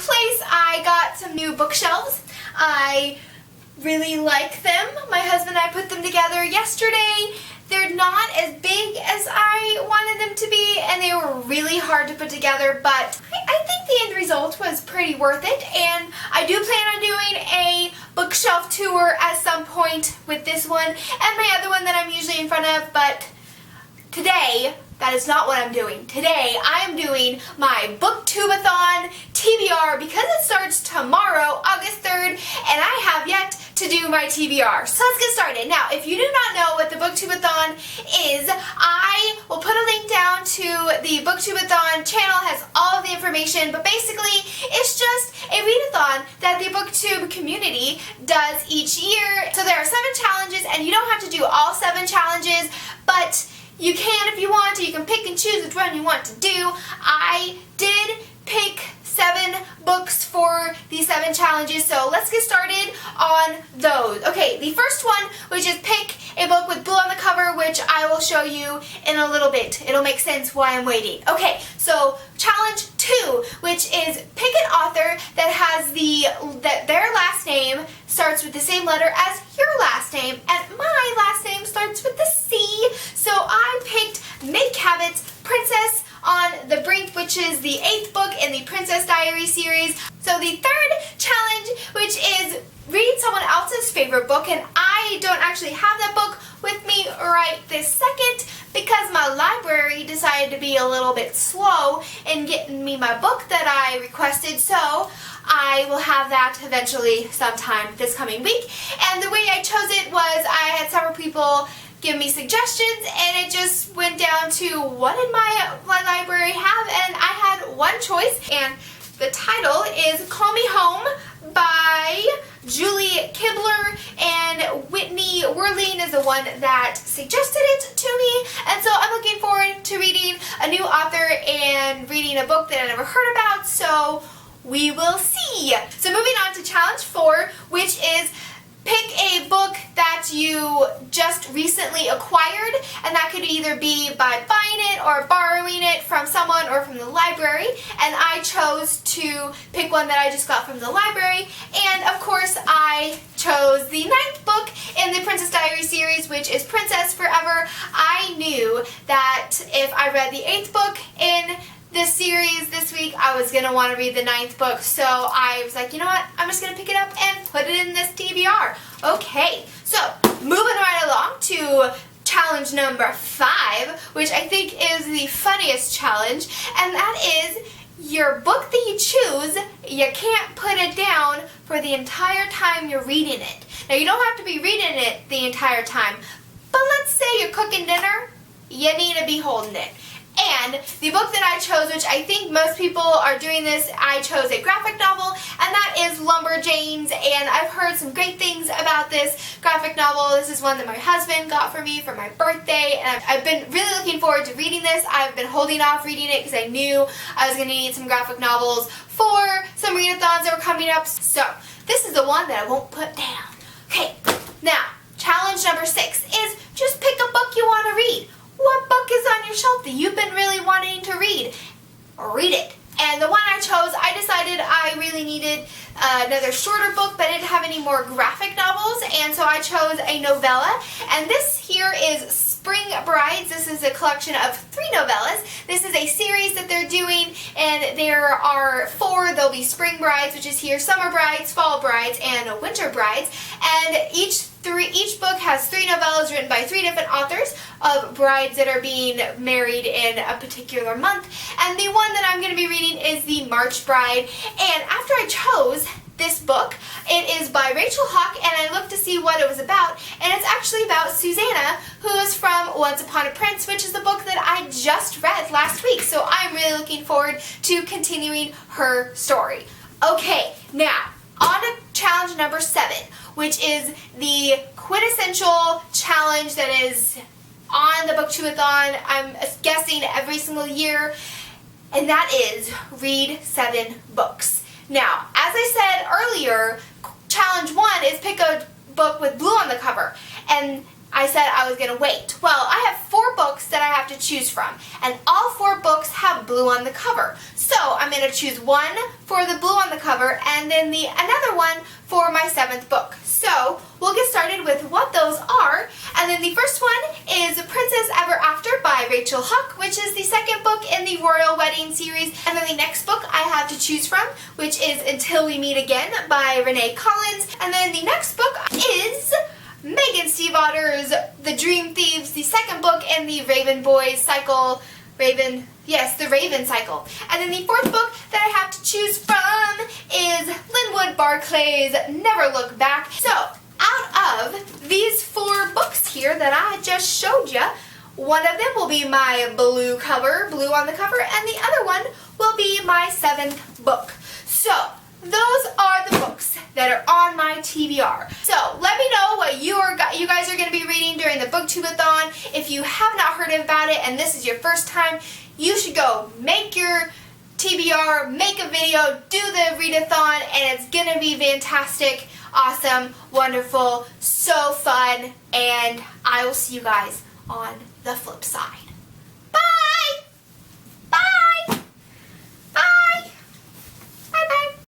place, I got some new bookshelves. I really like them. My husband and I put them together yesterday. They're not as big as I wanted them to be, and they were really hard to put together, but I think the end result was pretty worth it, and I do plan on doing a bookshelf tour at some point with this one and my other one that I'm usually in front of, but today, that is not what I'm doing. Today, I am doing my Booktube-A-thon TBR because it starts tomorrow, August 3rd, and I have yet to do my TBR. So let's get started. Now, if you do not know what the Booktube-A-thon is, I will put a link down to the Booktube-A-thon channel. It has all of the information, but basically, it's just a readathon that the Booktube community does each year. So there are 7 challenges, and you don't have to do all 7 challenges, but you can if you want to. You can pick and choose which one you want to do. I did pick 7 books for these 7 challenges, so let's get started on those. Okay, the first one, which is pick a book with blue on the cover, which I will show you in a little bit. It'll make sense why I'm waiting. Okay, so challenge 2, which is pick an author that has their last name starts with the same letter as your last name, and my last name starts with the C. So I picked Make Habits Princess on the Brink, which is the 8th book in the Princess Diary series. So the third challenge, which is read someone else's favorite book, and I don't actually have that book with me right this second because my library decided to be a little bit slow in getting me my book that I requested, so I will have that eventually sometime this coming week. And the way I chose it was I had several people give me suggestions, and it just went down to what did my library have, and I had one choice, and the title is Call Me Home by Julie Kibler, and Whitney Werling is the one that suggested it to me, and so I'm looking forward to reading a new author and reading a book that I never heard about, so we will see. So moving on to challenge 4, which is pick a book that you just recently acquired, and that could either be by buying it or borrowing it from someone or from the library, and I chose to pick one that I just got from the library, and of course I chose the 9th book in the Princess Diary series, which is Princess Forever. I knew that if I read the 8th book in this series this week, I was going to want to read the 9th book, so I was like, you know what, I'm just going to pick it up and put it in this TBR. Okay, so moving right along to challenge number 5, which I think is the funniest challenge, and that is your book that you choose, you can't put it down for the entire time you're reading it. Now, you don't have to be reading it the entire time, but let's say you're cooking dinner, you need to be holding it. And the book that I chose, which I think most people are doing this, I chose a graphic novel, and that is Lumberjanes, and I've heard some great things about this graphic novel. This is one that my husband got for me for my birthday, and I've been really looking forward to reading this. I've been holding off reading it because I knew I was going to need some graphic novels for some readathons that were coming up, so this is the one that I won't put down. Okay, now, challenge number 6 is just pick a book you want to read. What book is on your shelf that you've been really wanting to read? Read it. And the one I chose, I decided I really needed another shorter book, but I didn't have any more graphic novels, and so I chose a novella. And this here is Spring Brides. This is a collection of 3 novellas. This is a series that they're doing, and there are 4. There'll be Spring Brides, which is here, Summer Brides, Fall Brides, and Winter Brides. And each book has 3 novellas written by 3 different authors of brides that are being married in a particular month. And the one that I'm going to be reading is the March Bride. And after I chose this book, it is by Rachel Hawk, and I looked to see what it was about, and it's actually about Susanna, who is from Once Upon a Prince, which is the book that I just read last week. So I'm really looking forward to continuing her story. Okay, now, on to challenge number 7, which is the quintessential challenge that is on the Booktube-A-thon, I'm guessing every single year, and that is read 7 books. Now, as I said earlier, challenge 1 is pick a book with blue on the cover, and I said I was going to wait. Well, I have 4 books that I have to choose from, and all 4 books have blue on the cover. So I'm I'm going to choose one for the blue on the cover and then another one for my 7th book. So we'll get started with what those are. And then the first one is Princess Ever After by Rachel Huck, which is the 2nd book in the Royal Wedding series. And then the next book I have to choose from, which is Until We Meet Again by Renee Collins. And then the next book is Megan Stiefvater's The Dream Thieves, the 2nd book in the Raven Boys cycle. The Raven cycle. And then the 4th book that I have to choose from is Linwood Barclay's Never Look Back. So, out of these 4 books here that I just showed you, one of them will be my blue on the cover, and the other one will be my 7th book. So, those are the books that are on my TBR. So let me know what you guys are going to be reading during the Booktube-A-thon. If you have not heard about it and this is your first time, you should go make your TBR, make a video, do the readathon, and it's going to be fantastic, awesome, wonderful, so fun, and I will see you guys on the flip side.